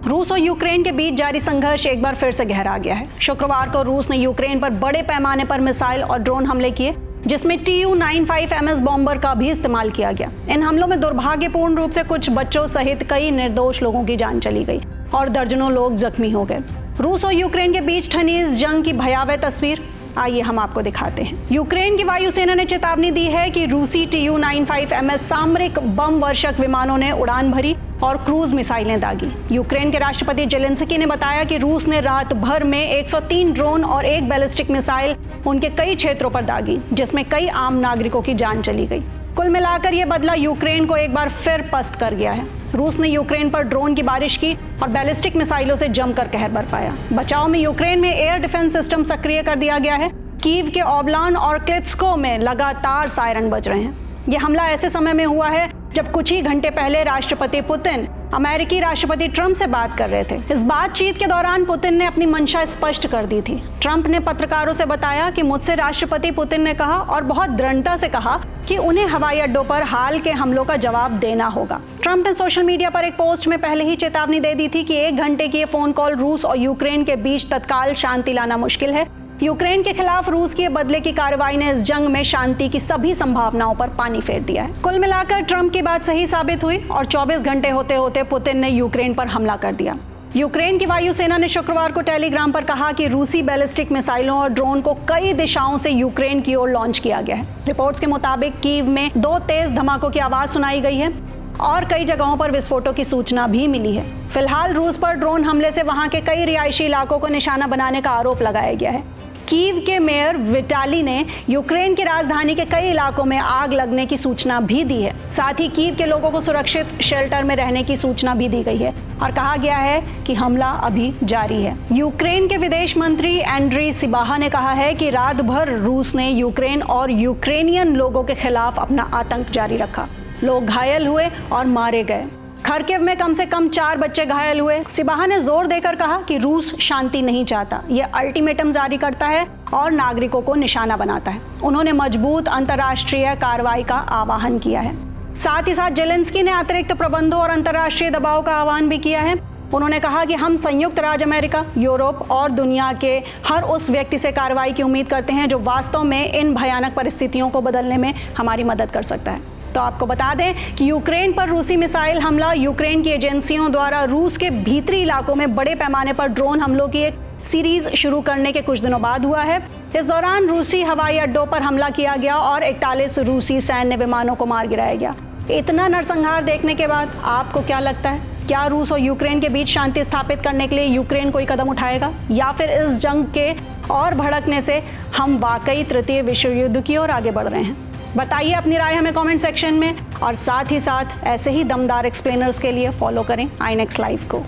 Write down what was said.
रूस और यूक्रेन के बीच जारी संघर्ष एक बार फिर से गहरा गया है। शुक्रवार को रूस ने यूक्रेन पर बड़े पैमाने पर मिसाइल और ड्रोन हमले किए, जिसमें Tu-95MS बॉम्बर का भी इस्तेमाल किया गया। इन हमलों में दुर्भाग्यपूर्ण रूप से कुछ बच्चों सहित कई निर्दोष लोगों की जान चली गई और दर्जनों लोग जख्मी हो गए। रूस और यूक्रेन के बीच ठनी इस जंग की भयावह तस्वीर आइए हम आपको दिखाते हैं। यूक्रेन की वायुसेना ने चेतावनी दी है कि रूसी Tu-95MS सामरिक बम वर्षक विमानों ने उड़ान भरी और क्रूज मिसाइलें दागी। यूक्रेन के राष्ट्रपति जेलेंस्की ने बताया कि रूस ने रात भर में 103 ड्रोन और एक बैलिस्टिक मिसाइल उनके कई क्षेत्रों पर दागी, जिसमें कई आम नागरिकों की जान चली गई। कुल मिलाकर यह बदला यूक्रेन को एक बार फिर पस्त कर गया है। रूस ने यूक्रेन पर ड्रोन की बारिश की और बैलिस्टिक मिसाइलों से जमकर कहर बरपाया। बचाव में यूक्रेन में एयर डिफेंस सिस्टम सक्रिय कर दिया गया है। कीव के ओबलान और क्लित्स्को में लगातार सायरन बज रहे हैं। यह हमला ऐसे समय में हुआ है जब कुछ ही घंटे पहले राष्ट्रपति पुतिन अमेरिकी राष्ट्रपति ट्रंप से बात कर रहे थे। इस बातचीत के दौरान पुतिन ने अपनी मंशा स्पष्ट कर दी थी। ट्रंप ने पत्रकारों से बताया कि मुझसे राष्ट्रपति पुतिन ने कहा और बहुत दृढ़ता से कहा कि उन्हें हवाई अड्डों पर हाल के हमलों का जवाब देना होगा। ट्रंप ने सोशल मीडिया पर एक पोस्ट में पहले ही चेतावनी दे दी थी कि 1 घंटे की ये फोन कॉल रूस और यूक्रेन के बीच तत्काल शांति लाना मुश्किल है। यूक्रेन के खिलाफ रूस की बदले की कार्रवाई ने इस जंग में शांति की सभी संभावनाओं पर पानी फेर दिया है। कुल मिलाकर ट्रंप की बात सही साबित हुई और 24 घंटे होते होते पुतिन ने यूक्रेन पर हमला कर दिया। यूक्रेन की वायुसेना ने शुक्रवार को टेलीग्राम पर कहा कि रूसी बैलिस्टिक मिसाइलों और ड्रोन को कई दिशाओं से यूक्रेन की ओर लॉन्च किया गया है। रिपोर्ट्स के मुताबिक कीव में 2 तेज धमाकों की आवाज सुनाई गई है और कई जगहों पर विस्फोटों की सूचना भी मिली है। फिलहाल रूस पर ड्रोन हमले से वहां के कई रिहायशी इलाकों को निशाना बनाने का आरोप लगाया गया है। कीव के मेयर विटाली ने यूक्रेन की राजधानी के कई इलाकों में आग लगने की सूचना भी दी है। साथ ही कीव के लोगों को सुरक्षित शेल्टर में रहने की सूचना भी दी गई है और कहा गया है कि हमला अभी जारी है। यूक्रेन के विदेश मंत्री एंड्री सिबाहा ने कहा है कि रात भर रूस ने यूक्रेन और यूक्रेनियन लोगों के खिलाफ अपना आतंक जारी रखा। लोग घायल हुए और मारे गए। खार्किव में कम से कम 4 बच्चे घायल हुए। सिबाहा ने जोर देकर कहा कि रूस शांति नहीं चाहता, यह अल्टीमेटम जारी करता है और नागरिकों को निशाना बनाता है। उन्होंने मजबूत अंतर्राष्ट्रीय कार्रवाई का आह्वान किया है। साथ ही साथ जेलेंस्की ने अतिरिक्त प्रबंधों और अंतर्राष्ट्रीय दबाव का आह्वान भी किया है। उन्होंने कहा कि हम संयुक्त राज्य अमेरिका, यूरोप और दुनिया के हर उस व्यक्ति से कार्रवाई की उम्मीद करते हैं जो वास्तव में इन भयानक परिस्थितियों को बदलने में हमारी मदद कर सकता है। तो आपको बता दें कि यूक्रेन पर रूसी मिसाइल हमला यूक्रेन की एजेंसियों द्वारा रूस के भीतरी इलाकों में बड़े पैमाने पर ड्रोन हमलों की एक सीरीज शुरू करने के कुछ दिनों बाद हुआ है। इस दौरान रूसी हवाई अड्डों पर हमला किया गया और 41 रूसी सैन्य विमानों को मार गिराया गया। इतना नरसंहार देखने के बाद आपको क्या लगता है? क्या रूस और यूक्रेन के बीच शांति स्थापित करने के लिए यूक्रेन कोई कदम उठाएगा या फिर इस जंग के और भड़कने से हम वाकई तृतीय विश्व युद्ध की ओर आगे बढ़ रहे हैं? बताइए अपनी राय हमें कमेंट सेक्शन में और साथ ही साथ ऐसे ही दमदार एक्सप्लेनर्स के लिए फॉलो करें आईनेक्स लाइव को।